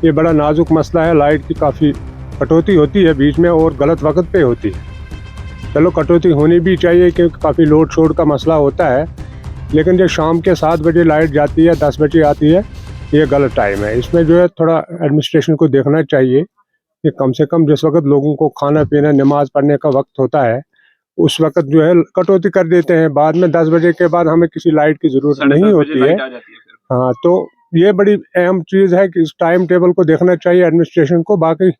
ये बड़ा नाजुक मसला है। लाइट की काफ़ी कटौती होती है बीच में और गलत वक्त पे होती है। चलो कटौती होनी भी चाहिए क्योंकि काफ़ी लोड शोड का मसला होता है, लेकिन जब शाम के 7 बजे लाइट जाती है, 10 बजे आती है, ये गलत टाइम है। इसमें जो है थोड़ा एडमिनिस्ट्रेशन को देखना चाहिए कि कम से कम जिस वक्त लोगों को खाना पीना नमाज पढ़ने का वक्त होता है, उस वक्त जो है कटौती कर देते हैं। बाद में 10 बजे के बाद हमें किसी लाइट की ज़रूरत नहीं होती है। हाँ, तो ये बड़ी अहम चीज़ है कि इस टाइम टेबल को देखना चाहिए एडमिनिस्ट्रेशन को। बाकी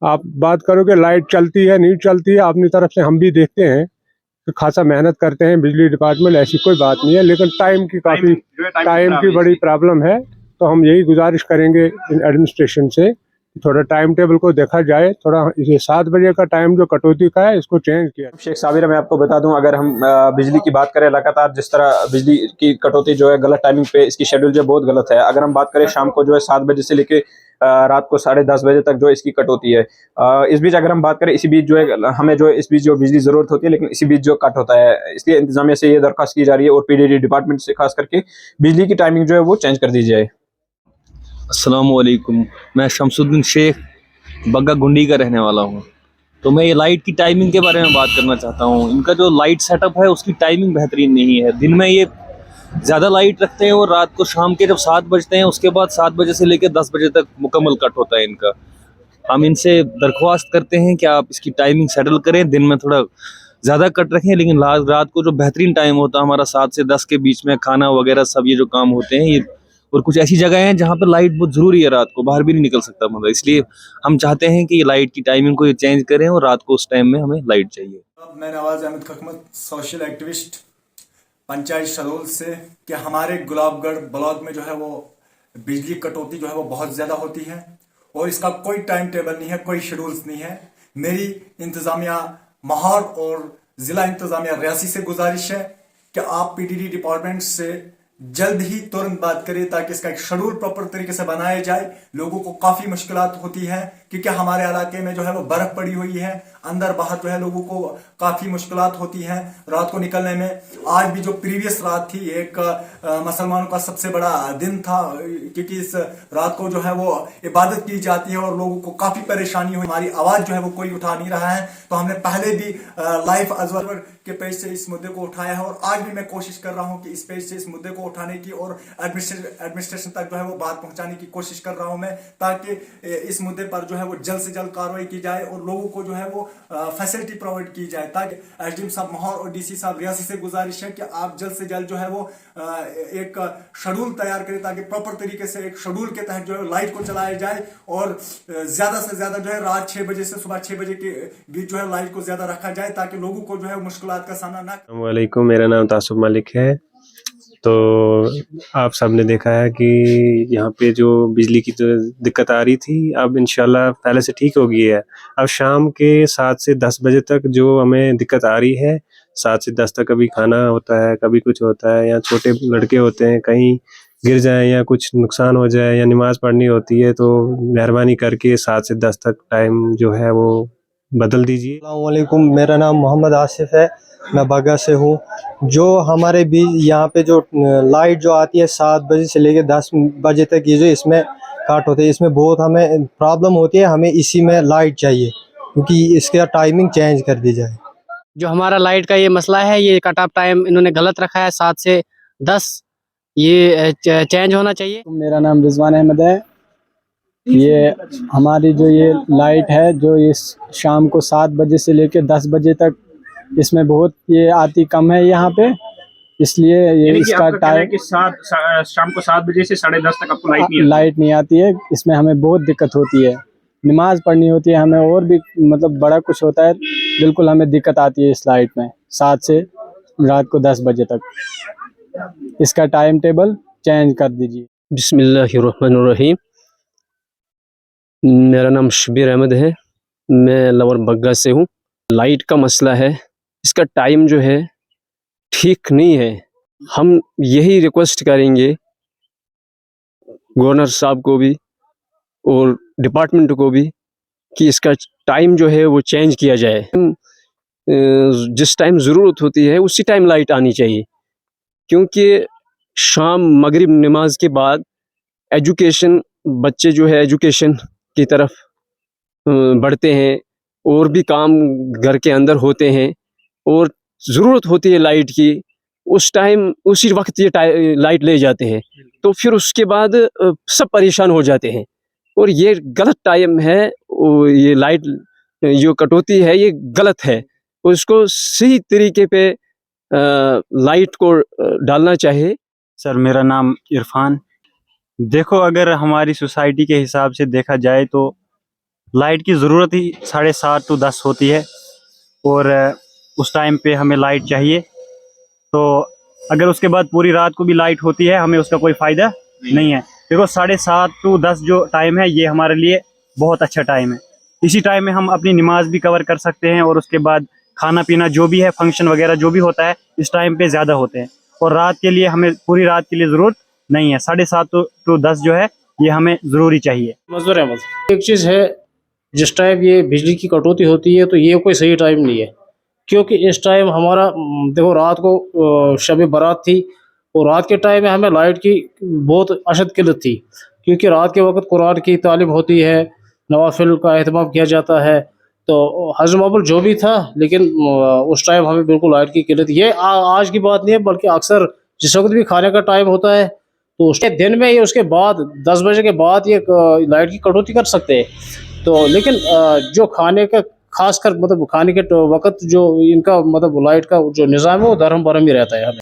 आप बात करोगे लाइट चलती है नहीं चलती है, अपनी तरफ से हम भी देखते हैं कि खासा मेहनत करते हैं बिजली डिपार्टमेंट, ऐसी कोई बात नहीं है, लेकिन टाइम की बड़ी प्रॉब्लम है। तो हम यही गुजारिश करेंगे एडमिनिस्ट्रेशन से, थोड़ा टाइम टेबल को देखा जाए, थोड़ा ये 7 बजे का टाइम जो कटौती का है इसको चेंज किया। शेख साबिर, मैं आपको बता दूं, अगर हम बिजली की बात करें, लगातार जिस तरह बिजली की कटौती जो है गलत टाइमिंग पे, इसकी शेड्यूल जो बहुत गलत है। अगर हम बात करें शाम को जो है 7 बजे से लेके रात को 10:30 बजे तक जो इसकी कटौती है। इस बीच अगर हम बात करें, इसी बीच जो है हमें जो है इस बीच जो बिजली जरूरत होती है, लेकिन इसी बीच जो कट होता है, इसलिए इंतजामिया से ये दरख्वास्त की जा रही है और पीडीडी डिपार्टमेंट से खास करके बिजली की टाइमिंग जो है वो चेंज कर दी जाए। अस्सलाम वालेकुम, मैं शमसुद्दीन शेख बग्गा गुंडी का रहने वाला हूँ। तो मैं ये लाइट की टाइमिंग के बारे में बात करना चाहता हूँ। इनका जो लाइट सेटअप है उसकी टाइमिंग बेहतरीन नहीं है। दिन में ये ज़्यादा लाइट रखते हैं और रात को शाम के जब 7 बजते हैं उसके बाद 7 बजे से लेकर 10 बजे तक मुकम्मल कट होता है इनका। हम इनसे दरख्वास्त करते हैं कि आप इसकी टाइमिंग सेटल करें, दिन में थोड़ा ज़्यादा कट रखें, लेकिन रात को जो बेहतरीन टाइम होता है हमारा 7 से 10 के बीच में, खाना वगैरह सब ये जो काम होते हैं ये। और कुछ ऐसी जगह हैं जहाँ पर लाइट बहुत ज़रूरी है, रात को बाहर भी नहीं निकल सकता बंदा, इसलिए हम चाहते हैं कि ये लाइट की टाइमिंग को ये चेंज करें और रात को उस टाइम में हमें लाइट चाहिए। मैं नवाज अहमद खकमत, सोशल एक्टिविस्ट, पंचायत शहडोल से, कि हमारे गुलाबगढ़ ब्लॉक में जो है वो बिजली कटौती जो है वो बहुत ज़्यादा होती है और इसका कोई टाइम टेबल नहीं है, कोई शेड्यूल्स नहीं है। मेरी इंतज़ामिया माहौर और ज़िला इंतज़ामिया रियासी से गुजारिश है कि आप पीडीडी डिपार्टमेंट से जल्द ही तुरंत बात करें ताकि इसका एक शेड्यूल प्रॉपर तरीके से बनाया जाए। लोगों को काफ़ी मुश्किलात होती है क्योंकि हमारे इलाके में जो है वो बर्फ पड़ी हुई है, अंदर बाहर जो है लोगों को काफ़ी मुश्किलात होती हैं रात को निकलने में। आज भी जो प्रीवियस रात थी, एक मुसलमानों का सबसे बड़ा दिन था क्योंकि इस रात को जो है वो इबादत की जाती है और लोगों को काफ़ी परेशानी हुई। हमारी आवाज़ जो है वो कोई उठा नहीं रहा है, तो हमने पहले भी लाइफ ऑब्जर्वर के पेज से इस मुद्दे को उठाया है और आज भी मैं कोशिश कर रहा हूँ कि इस पेज से इस मुद्दे को उठाने की और एडमिनिस्ट्रेशन तक जो है वो बात पहुंचाने की कोशिश कर रहा हूं मैं, ताकि इस मुद्दे पर जो है वो जल्द से जल्द कार्रवाई की जाए और लोगों को जो है वो फैसिलिटी प्रोवाइड की जाए। ताकि एसडीएम साहब माहौर और डीसी साहब रियासी से गुजारिश है कि आप जल्द से जल्द जो है वो एक शेड्यूल तैयार करें ताकि प्रॉपर तरीके से एक शेड्यूल के तहत जो है लाइट को चलाया जाए और ज्यादा से ज्यादा जो है रात 6 बजे से सुबह 6 बजे के बीच जो है लाइट को ज्यादा रखा जाए ताकि लोगों को जो है मुश्किलात का सामना ना। वालेकुम, मेरा नाम तासुफ मलिक है। तो आप सबने देखा है कि यहाँ पे जो बिजली की जो दिक्कत आ रही थी, अब इंशाल्लाह पहले से ठीक हो गई है। अब शाम के 7 से 10 बजे तक जो हमें दिक्कत आ रही है, 7 से 10 तक कभी खाना होता है, कभी कुछ होता है, या छोटे लड़के होते हैं कहीं गिर जाए या कुछ नुकसान हो जाए या नमाज पढ़नी होती है, तो मेहरबानी करके 7 से 10 तक टाइम जो है वो बदल दीजिए। अस्सलाम वालेकुम, मेरा नाम मोहम्मद आसिफ है, मैं बग्गा से हूँ। जो हमारे बीच यहाँ पे जो लाइट जो आती है 7 बजे से लेकर 10 बजे तक, ये जो इसमें काट होते हैं, इसमें बहुत हमें प्रॉब्लम होती है। हमें इसी में लाइट चाहिए क्योंकि इसका टाइमिंग चेंज कर दी जाए। जो हमारा लाइट का ये मसला है, ये कट ऑफ टाइम इन्होंने गलत रखा है 7 से 10, ये चेंज होना चाहिए। मेरा नाम रिजवान अहमद है। ये हमारी जो ये लाइट है जो ये शाम को 7 बजे से लेकर 10 बजे तक, इसमें बहुत ये आती कम है यहाँ पे, इसलिए ये इसका टाइम कि शाम को 7 बजे से 10:30 तक आपको लाइट नहीं आती है। इसमें हमें बहुत दिक्कत होती है, नमाज पढ़नी होती है हमें, और भी मतलब बड़ा कुछ होता है, बिल्कुल हमें दिक्कत आती है इस लाइट में 7 से रात को 10 बजे तक। इसका टाइम टेबल चेंज कर दीजिए। बिस्मिल्लाहिर्रहमानिर्रहीम। मेरा नाम शबीर अहमद है, मैं लवर बग्गा से हूँ। लाइट का मसला है, इसका टाइम जो है ठीक नहीं है। हम यही रिक्वेस्ट करेंगे गवर्नर साहब को भी और डिपार्टमेंट को भी कि इसका टाइम जो है वो चेंज किया जाए। जिस टाइम ज़रूरत होती है उसी टाइम लाइट आनी चाहिए, क्योंकि शाम मगरिब नमाज के बाद एजुकेशन बच्चे जो है एजुकेशन की तरफ बढ़ते हैं और भी काम घर के अंदर होते हैं और ज़रूरत होती है लाइट की, उस टाइम उसी वक्त ये लाइट ले जाते हैं, तो फिर उसके बाद सब परेशान हो जाते हैं। और ये गलत टाइम है, ये लाइट जो कटौती है ये गलत है, उसको सही तरीके पे लाइट को डालना चाहिए। सर मेरा नाम इरफान। देखो, अगर हमारी सोसाइटी के हिसाब से देखा जाए तो लाइट की ज़रूरत ही 7:30 to 10 होती है और उस टाइम पे हमें लाइट चाहिए। तो अगर उसके बाद पूरी रात को भी लाइट होती है हमें उसका कोई फ़ायदा नहीं है। देखो 7:30 to 10 जो टाइम है ये हमारे लिए बहुत अच्छा टाइम है। इसी टाइम में हम अपनी नमाज भी कवर कर सकते हैं और उसके बाद खाना पीना जो भी है, फंक्शन वगैरह जो भी होता है इस टाइम पे ज़्यादा होते हैं। और रात के लिए हमें पूरी रात के लिए ज़रूरत नहीं है। 7:30 to 10 जो है ये हमें ज़रूरी चाहिए। मज़दूर अहमद, एक चीज़ है, जिस टाइम ये बिजली की कटौती होती है तो ये कोई सही टाइम नहीं है, क्योंकि इस टाइम हमारा देखो रात को शब बारात थी और रात के टाइम में हमें लाइट की बहुत अशद किल्लत थी, क्योंकि रात के वक्त कुरान की तालीम होती है, नवाफिल का एहतमाम किया जाता है। तो हज़ मामूल जो भी था, लेकिन उस टाइम हमें बिल्कुल लाइट की किल्लत, ये आज की बात नहीं है बल्कि अक्सर जिस वक्त भी खाने का टाइम होता है तो उसके दिन में ये उसके बाद 10 बजे के बाद ये लाइट की कटौती कर सकते हैं। तो लेकिन जो खाने का खासकर मतलब खाने के वक्त जो इनका मतलब लाइट का जो निज़ाम है वो दरहम बरहम ही रहता है हमें।